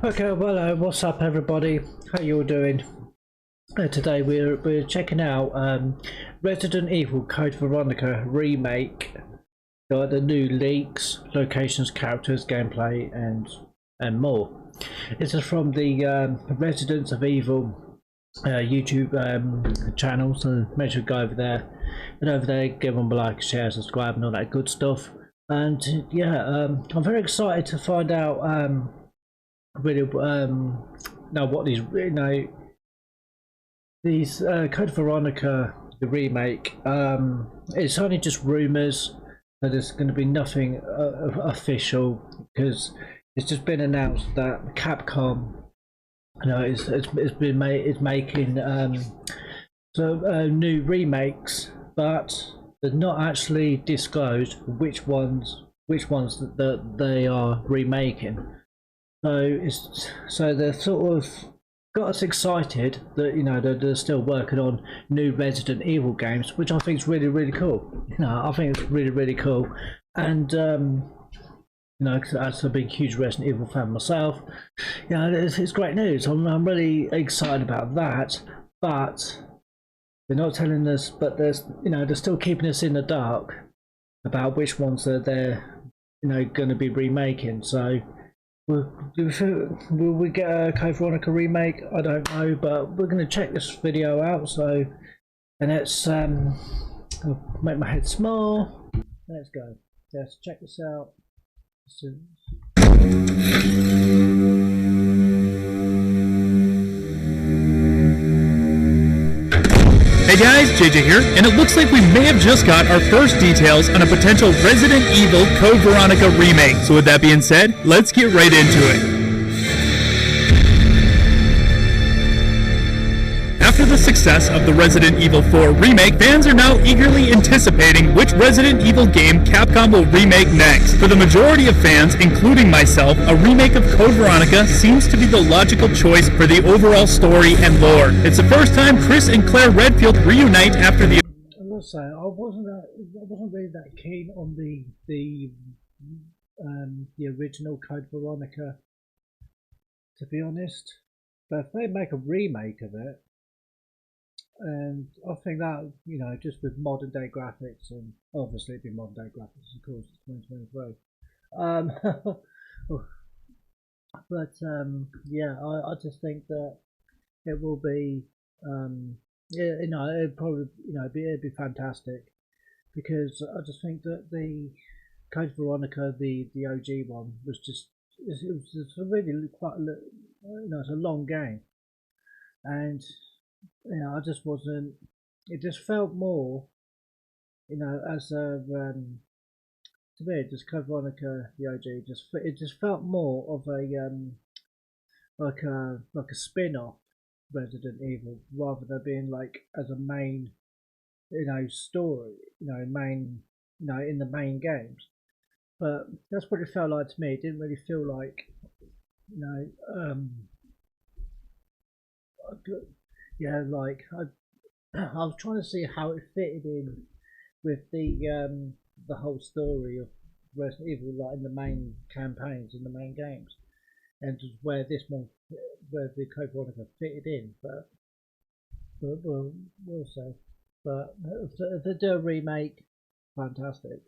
Okay, well, what's up, everybody? How you all doing? Today we're checking out Resident Evil Code Veronica remake. Got the new leaks, locations, characters, gameplay, and more. This is from the Residents of Evil YouTube channel, so make sure to go over there and give them a like, share, subscribe, and all that good stuff. And yeah, I'm very excited to find out. Really know what these Code Veronica the remake, it's only just rumors that there's going to be nothing official, because it's just been announced that Capcom is making new remakes, but they're not actually disclosed which ones that they are remaking. So they're sort of got us excited that they're still working on new Resident Evil games, which I think is really cool. I think it's really cool, and as a big huge Resident Evil fan myself, it's great news. I'm really excited about that, but they're not telling us. But they're still keeping us in the dark about which ones that they're going to be remaking. So. Will we get a Code Veronica remake? I don't know, but we're going to check this video out. So, and let's I'll make my head small. Let's go. Let's check this out. Hey guys, JJ here, and it looks like we may have just got our first details on a potential Resident Evil Code Veronica remake. So with that being said, let's get right into it. After the success of the Resident Evil 4 remake, fans are now eagerly anticipating which Resident Evil game Capcom will remake next. For the majority of fans, including myself, a remake of Code Veronica seems to be the logical choice for the overall story and lore. It's the first time Chris and Claire Redfield reunite after the... I must say, I wasn't really that keen on the original Code Veronica, to be honest. But if they make a remake of it, and I think that, just with modern day graphics, and obviously it'd be modern day graphics, of course, it's 2023. Yeah, I just think that it will be, it'd probably, it'd be fantastic, because I just think that the Code Veronica, the OG one, was just, it was a really quite, it's a long game, and I just wasn't. It just felt more, as a to me, just Code Veronica the OG. It just felt more of a like a spin-off Resident Evil, rather than being like as a main, story, main, in the main games. But that's what it felt like to me. It didn't really feel like, yeah, like I was trying to see how it fitted in with the whole story of Resident Evil, like in the main campaigns, in the main games, and just where the Code Veronica fitted in. But we'll see. But if they do a remake, fantastic.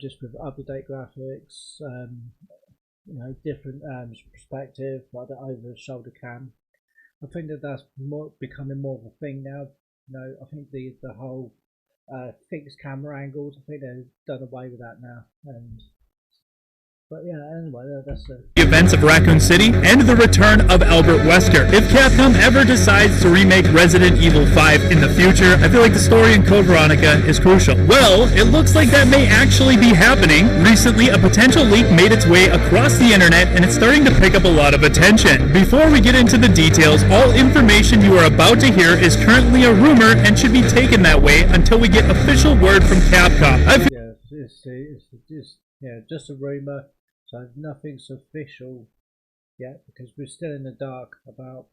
Just with up-to-date graphics, different perspective, like the over-shoulder cam. I think that's becoming more of a thing now. I think the whole fixed camera angles, I think they've done away with that now. But yeah, anyway, that's it. The events of Raccoon City and the return of Albert Wesker. If Capcom ever decides to remake Resident Evil 5 in the future, I feel like the story in Code Veronica is crucial. Well, it looks like that may actually be happening. Recently, a potential leak made its way across the internet, and it's starting to pick up a lot of attention. Before we get into the details, all information you are about to hear is currently a rumor and should be taken that way until we get official word from Capcom. Just a rumor. So nothing's official yet, because we're still in the dark about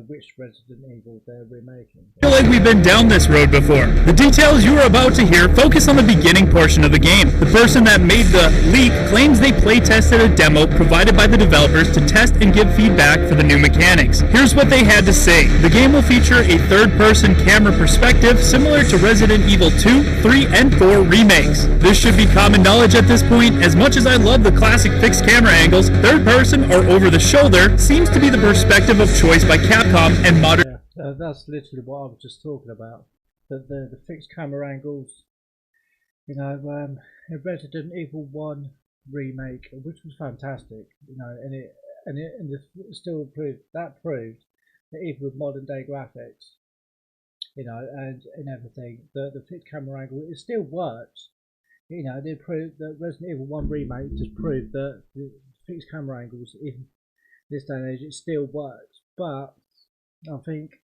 which Resident Evil they're remaking. I feel like we've been down this road before. The details you are about to hear focus on the beginning portion of the game. The person that made the leak claims they play tested a demo provided by the developers to test and give feedback for the new mechanics. Here's what they had to say. The game will feature a third-person camera perspective similar to Resident Evil 2, 3, and 4 remakes. This should be common knowledge at this point. As much as I love the classic fixed camera angles, third-person or over-the-shoulder seems to be the perspective of choice by Capcom and modern. Yeah, that's literally what I was just talking about. The fixed camera angles, in Resident Evil 1 remake, which was fantastic, and it still proved that even with modern day graphics, and everything, the fixed camera angle, it still works. They proved that Resident Evil 1 remake just proved that the fixed camera angles in this day and age, it still works. But I think,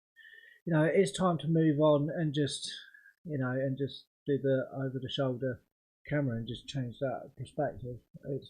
it's time to move on and just, and just do the over the shoulder camera and just change that perspective. It's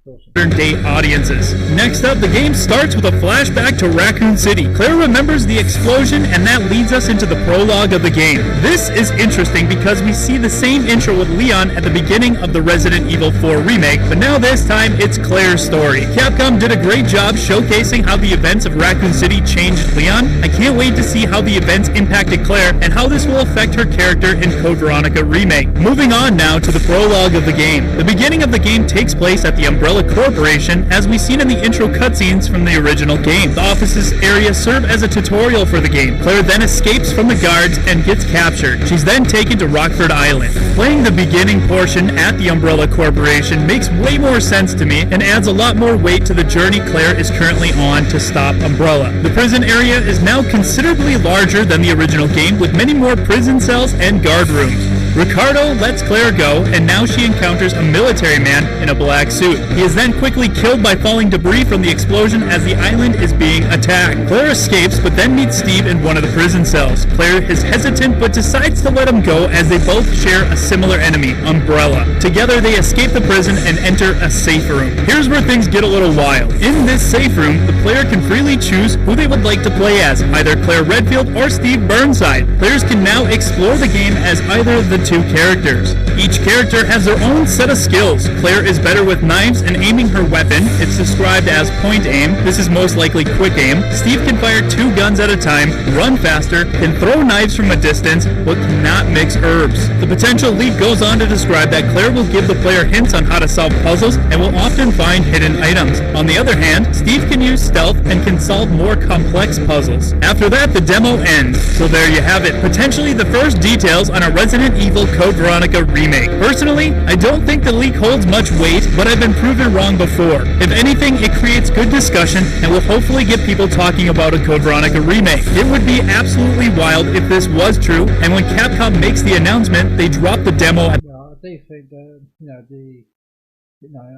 awesome. Modern day audiences. Next up, the game starts with a flashback to Raccoon City. Claire remembers the explosion, and that leads us into the prologue of the game. This is interesting because we see the same intro with Leon at the beginning of the Resident Evil 4 remake, but now this time it's Claire's story. Capcom did a great job showcasing how the events of Raccoon City changed Leon. I can't wait to see how the events impacted Claire and how this will affect her character in Code Veronica Remake. Moving on now to the prologue of the game. The beginning of the game takes place at the Umbrella Corporation, as we've seen in the intro cutscenes from the original game. The offices area serve as a tutorial for the game. Claire then escapes from the guards and gets captured. She's then taken to Rockford Island. Playing the beginning portion at the Umbrella Corporation makes way more sense to me and adds a lot more weight to the journey Claire is currently on to stop Umbrella. The prison area is now considerably larger than the original game, with many more prison cells and guard rooms. Ricardo lets Claire go, and now she encounters a military man in a black suit. He is then quickly killed by falling debris from the explosion as the island is being attacked. Claire escapes, but then meets Steve in one of the prison cells. Claire is hesitant, but decides to let him go as they both share a similar enemy, Umbrella. Together, they escape the prison and enter a safe room. Here's where things get a little wild. In this safe room, the player can freely choose who they would like to play as, either Claire Redfield or Steve Burnside. Players can now explore the game as either of the two characters. Each character has their own set of skills. Claire is better with knives and aiming her weapon. It's described as point aim. This is most likely quick aim. Steve can fire 2 guns at a time, run faster, can throw knives from a distance, but cannot mix herbs. The potential leak goes on to describe that Claire will give the player hints on how to solve puzzles and will often find hidden items. On the other hand, Steve can use stealth and can solve more complex puzzles. After that, the demo ends. So there you have it, potentially the first details on a Resident Evil Code Veronica remake. Personally, I don't think the leak holds much weight, but I've been proven wrong before. If anything, it creates good discussion and will hopefully get people talking about a Code Veronica remake. It would be absolutely wild if this was true, and when Capcom makes the announcement, they drop the demo at Well, I do think that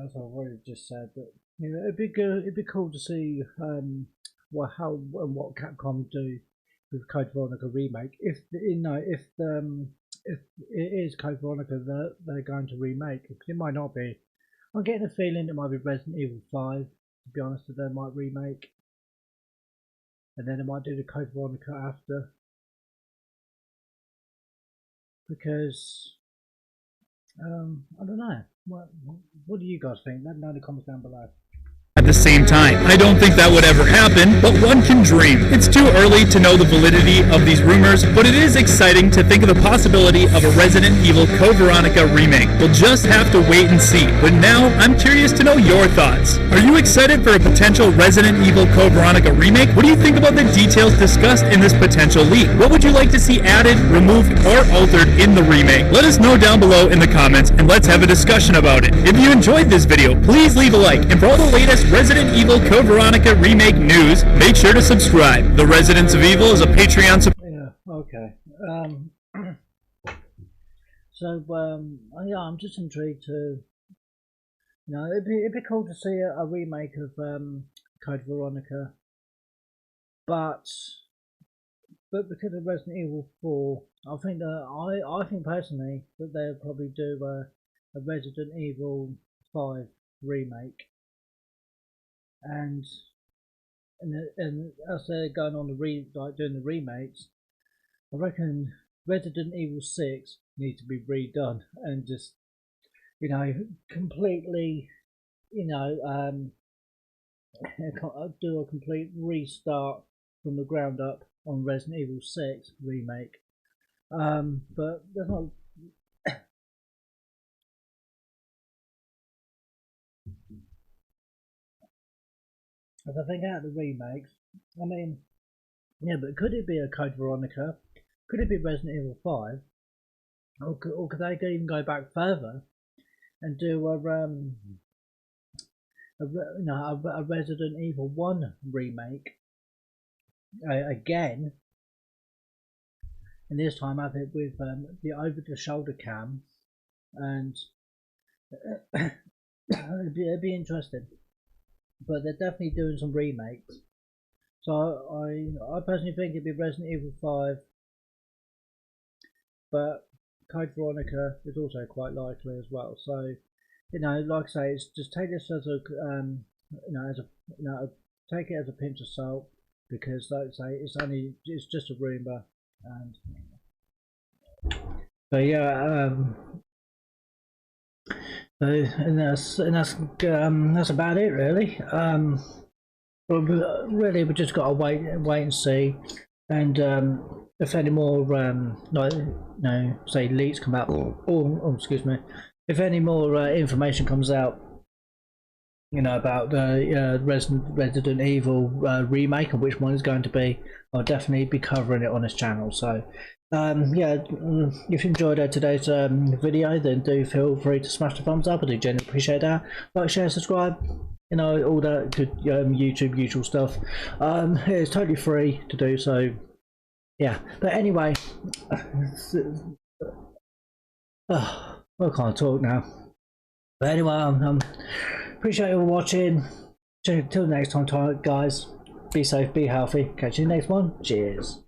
as I've already just said, that it'd be good. It'd be cool to see what Capcom do with Code Veronica remake. If it is Code Veronica that they're going to remake, because it might not be. I'm getting a feeling it might be Resident Evil 5. To be honest, that they might remake, and then they might do the Code Veronica after. Because I don't know. What do you guys think? Let me know in the comments down below. the same time. I don't think that would ever happen, but one can dream. It's too early to know the validity of these rumors, but it is exciting to think of the possibility of a Resident Evil Code Veronica remake. We'll just have to wait and see. But now, I'm curious to know your thoughts. Are you excited for a potential Resident Evil Code Veronica remake? What do you think about the details discussed in this potential leak? What would you like to see added, removed, or altered in the remake? Let us know down below in the comments, and let's have a discussion about it. If you enjoyed this video, please leave a like, and for all the latest Resident Evil Code Veronica remake news, make sure to subscribe. The Residents of Evil is a Patreon support. Yeah, okay. Yeah, I'm just intrigued to, it'd be cool to see a remake of Code Veronica, but because of Resident Evil 4, I think that I think personally that they'll probably do a Resident Evil 5 remake, and and as they're going on like doing the remakes, I reckon Resident Evil 6 needs to be redone and just, completely, you know, do a complete restart from the ground up on Resident Evil 6 remake. But there's not. As I think out of the remakes, I mean, yeah, but could it be a Code Veronica? Could it be Resident Evil 5? Or could they even go back further and do a Resident Evil 1 remake again, and this time have it with the over-the-shoulder cam, and it'd be interesting. But they're definitely doing some remakes, so I personally think it'd be Resident Evil 5, but Code Veronica is also quite likely as well. So, like I say, it's just take this as a take it as a pinch of salt, because like I say, it's just a rumor, and but yeah, and that's about it really. But really, we just got to wait and see, and if any more say leaks come out, or excuse me, if any more information comes out, about the Resident Evil remake and which one is going to be, I'll definitely be covering it on this channel. So yeah, if you enjoyed today's video, then do feel free to smash the thumbs up. I do genuinely appreciate that. Like, share, subscribe, all that good YouTube usual stuff. It's totally free to do, so yeah. But anyway, I can't talk now. But anyway, appreciate you all watching. Till next time, guys. Be safe, be healthy. Catch you in the next one. Cheers.